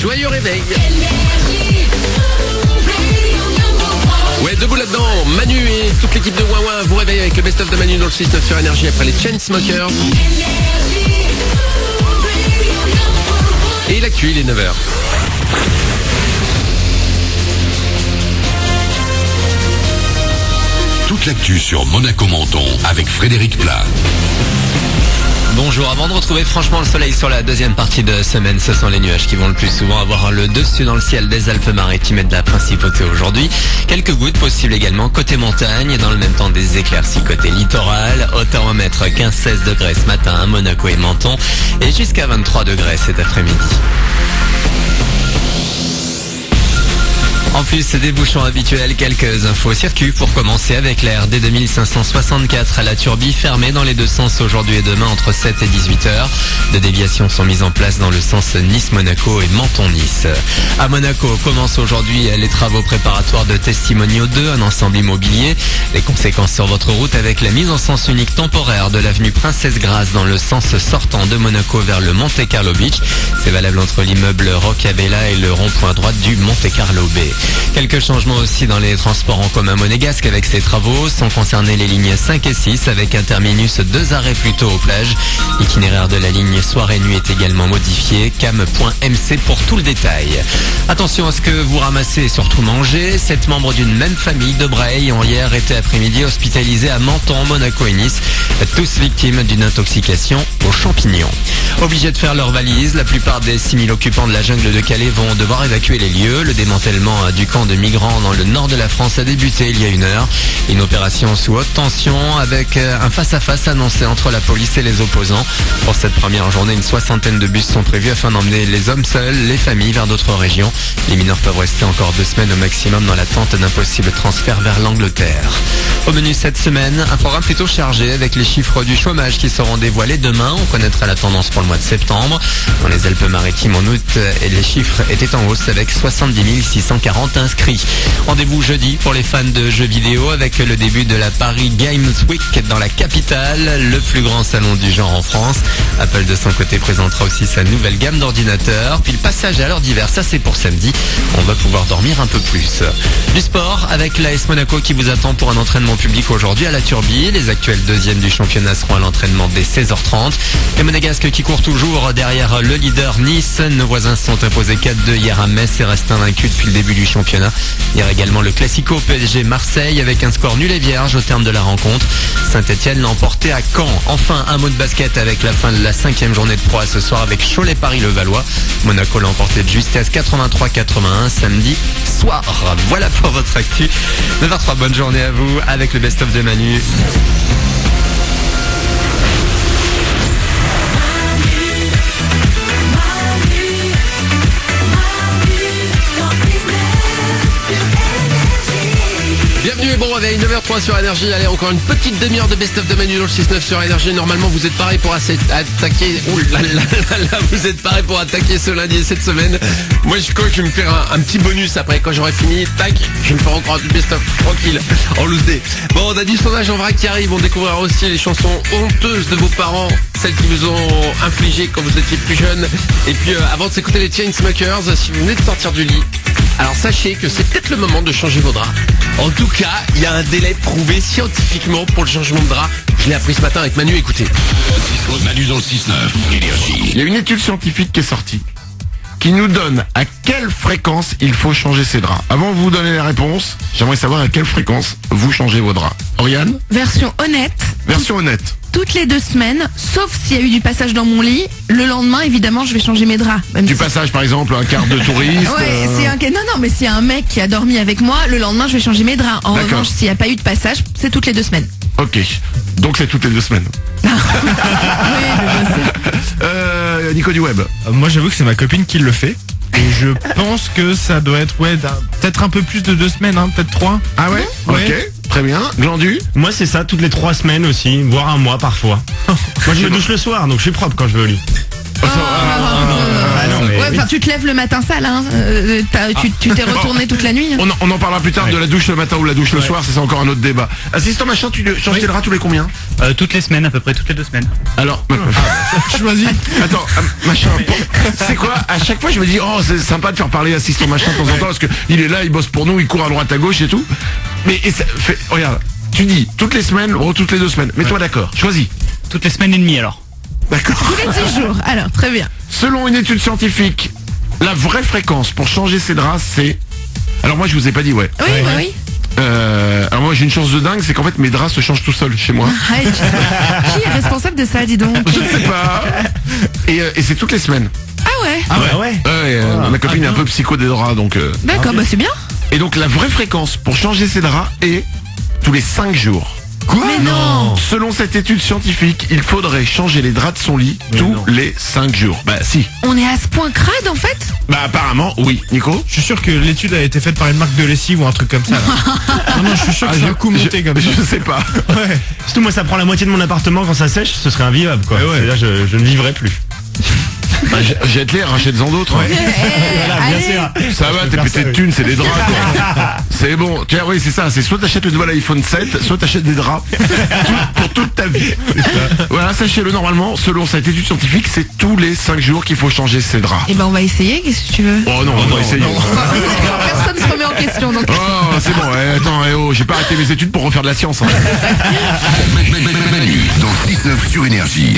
Joyeux réveil. Ouais, debout là-dedans, Manu et toute l'équipe de Wawa vous réveillez avec le best-of de Manu dans le 6-9 sur Énergie après les Chainsmokers. Et l'actu, il est 9h. Toute l'actu sur Monaco-Menton avec Frédéric Plat. Bonjour, avant de retrouver franchement le soleil sur la deuxième partie de semaine, ce sont les nuages qui vont le plus souvent avoir le dessus dans le ciel des Alpes-Maritimes et de la Principauté aujourd'hui. Quelques gouttes possibles également côté montagne et dans le même temps des éclaircies côté littoral. Au thermomètre 15-16 degrés ce matin à Monaco et Menton et jusqu'à 23 degrés cet après-midi. En plus des bouchons habituels, quelques infos circulent pour commencer avec la RD 2564 à la Turbie fermée dans les deux sens aujourd'hui et demain entre 7 et 18 heures. Des déviations sont mises en place dans le sens Nice-Monaco et Menton-Nice. À Monaco commencent aujourd'hui les travaux préparatoires de Testimonio 2, un ensemble immobilier. Les conséquences sur votre route avec la mise en sens unique temporaire de l'avenue Princesse Grace dans le sens sortant de Monaco vers le Monte Carlo Beach. C'est valable entre l'immeuble Roccabella et le rond-point droite du Monte Carlo Bay. Quelques changements aussi dans les transports en commun monégasques avec ces travaux sont concernés les lignes 5 et 6 avec un terminus 2 arrêts plus tôt aux plages. L'itinéraire de la ligne soir et nuit est également modifié. cam.mc pour tout le détail. Attention à ce que vous ramassez et surtout mangez. 7 membres d'une même famille de Breil ont hier été après-midi hospitalisés à Menton, Monaco et Nice, tous victimes d'une intoxication aux champignons. Obligés de faire leurs valises, la plupart des 6000 occupants de la jungle de Calais vont devoir évacuer les lieux. Le démantèlement du camp de migrants dans le nord de la France a débuté il y a une heure. Une opération sous haute tension avec un face-à-face annoncé entre la police et les opposants. Pour cette première journée, une soixantaine de bus sont prévus afin d'emmener les hommes seuls, les familles vers d'autres régions. Les mineurs peuvent rester encore 2 semaines au maximum dans l'attente d'un possible transfert vers l'Angleterre. Au menu cette semaine, un programme plutôt chargé avec les chiffres du chômage qui seront dévoilés demain. On connaîtra la tendance pour le mois de septembre. Dans les Alpes-Maritimes en août, les chiffres étaient en hausse avec 70 640 inscrits. Rendez-vous jeudi pour les fans de jeux vidéo avec le début de la Paris Games Week dans la capitale, le plus grand salon du genre en France. Apple de son côté présentera aussi sa nouvelle gamme d'ordinateurs. Puis le passage à l'heure d'hiver, ça c'est pour samedi. On va pouvoir dormir un peu plus. Du sport avec l'AS Monaco qui vous attend pour un entraînement public aujourd'hui à la Turbie. Les actuels deuxièmes du championnat seront à l'entraînement dès 16h30. Les Monégasques qui courent toujours derrière le leader Nice. Nos voisins se sont imposés 4-2 hier à Metz et restent invaincus depuis le début du championnat. Il y a également le Classico PSG Marseille avec un score nul et vierge au terme de la rencontre. Saint-Etienne l'a emporté à Caen. Enfin, un mot de basket avec la fin de la 5e journée de Pro A ce soir avec Cholet-Paris-Levallois. Monaco l'a emporté de justesse 83-81 samedi soir. Voilà pour votre actu. 9h03, bonne journée à vous avec le best-of de Manu. Bienvenue et bon réveil, 9h03 sur Énergie. Allez, encore une petite demi-heure de best-of de Manu dans le 6-9 sur Énergie. Normalement, vous êtes parés pour attaquer... Ouh là là là là, vous êtes parés pour attaquer ce lundi et cette semaine. Moi, je vais me faire un petit bonus après. Quand j'aurai fini, tac, je vais me faire encore du best-of tranquille, en loose day. Bon, on a du sondage en vrac qui arrive. On découvrira aussi les chansons honteuses de vos parents, celles qui vous ont infligé quand vous étiez plus jeune. Et puis, avant de s'écouter les Chainsmokers, si vous venez de sortir du lit, alors sachez que c'est peut-être le moment de changer vos draps. En tout cas, il y a un délai prouvé scientifiquement pour le changement de drap. Je l'ai appris ce matin avec Manu, écoutez. Manu dans le 6-9, Énergie. Il y a une étude scientifique qui est sortie, qui nous donne à quelle fréquence il faut changer ses draps. Avant de vous donner la réponse, j'aimerais savoir à quelle fréquence vous changez vos draps. Oriane ? Version honnête. Version honnête. Toutes les 2 semaines, sauf s'il y a eu du passage dans mon lit. Le lendemain, évidemment, je vais changer mes draps. Même Du si- passage, par exemple, un quart de touriste. Ouais, non, mais s'il y a un mec qui a dormi avec moi, le lendemain, je vais changer mes draps. En D'accord. revanche, s'il n'y a pas eu de passage, c'est toutes les 2 semaines. Ok. Donc c'est toutes les 2 semaines. Oui, mais bien sûr. Nico du Web. Moi j'avoue que c'est ma copine qui le fait. Et je pense que ça doit être peut-être un peu plus de 2 semaines, hein, peut-être 3. Ah ouais, Ouais. Ok, très bien. Glandu. Moi c'est ça, toutes les 3 semaines aussi, voire un mois parfois. Moi je me douche le soir, donc je suis propre quand je vais au lit. Ah, non, mais ouais, oui. Enfin, tu te lèves le matin sale, hein. Tu t'es retourné toute la nuit. Hein. On en parlera plus tard de la douche le matin ou la douche le soir, c'est encore un autre débat. Assistant machin, tu changes tes draps tous les combien? Toutes les semaines, à peu près toutes les 2 semaines. Alors, Choisis. attends, machin, c'est quoi? À chaque fois, je me dis, oh, c'est sympa de faire parler assistant machin de temps en temps parce que il est là, il bosse pour nous, il court à droite à gauche et tout. Mais regarde, tu dis toutes les semaines, toutes les 2 semaines. Mets-toi d'accord, choisis. Toutes les semaines et demie alors. D'accord. Tous les 10 jours. Alors, très bien. Selon une étude scientifique, la vraie fréquence pour changer ses draps, c'est... Alors moi, je vous ai pas dit, ouais. Oui, bah oui. Alors moi, j'ai une chance de dingue, c'est qu'en fait, mes draps se changent tout seuls chez moi. Arrête. Qui est responsable de ça, dis donc? Je ne sais pas. Et c'est toutes les semaines. Ah ouais. Ah ouais. Ma copine est un peu psycho des draps, donc... D'accord, bah c'est bien. Et donc, la vraie fréquence pour changer ses draps est tous les 5 jours. Quoi? Mais non. Selon cette étude scientifique, il faudrait changer les draps de son lit tous les 5 jours. Bah si. On est à ce point crade en fait? Bah apparemment, oui. Nico? Je suis sûr que l'étude a été faite par une marque de lessive ou un truc comme ça. Là. Non, je suis sûr que c'est un coup monté comme ça. Je sais pas. Ouais. Surtout moi, ça prend la moitié de mon appartement quand ça sèche, ce serait invivable quoi. Ouais. C'est-à-dire, je ne vivrai plus. Bah, jette-les, rachète-en d'autres. Bien Allez. sûr. Ça va, t'es pété de thunes, c'est des draps quoi. C'est bon. Tiens, oui, c'est ça. C'est soit t'achètes le nouvel iPhone 7, soit t'achètes des draps pour toute ta vie. Voilà, sachez-le, normalement, selon cette étude scientifique, c'est tous les 5 jours qu'il faut changer ses draps. Eh ben on va essayer, qu'est-ce que tu veux? Oh non, on va essayer. Personne se remet en question donc. Oh, c'est bon, attends, j'ai pas arrêté mes études pour refaire de la science. Hein. Manu dans 6-9 sur Énergie.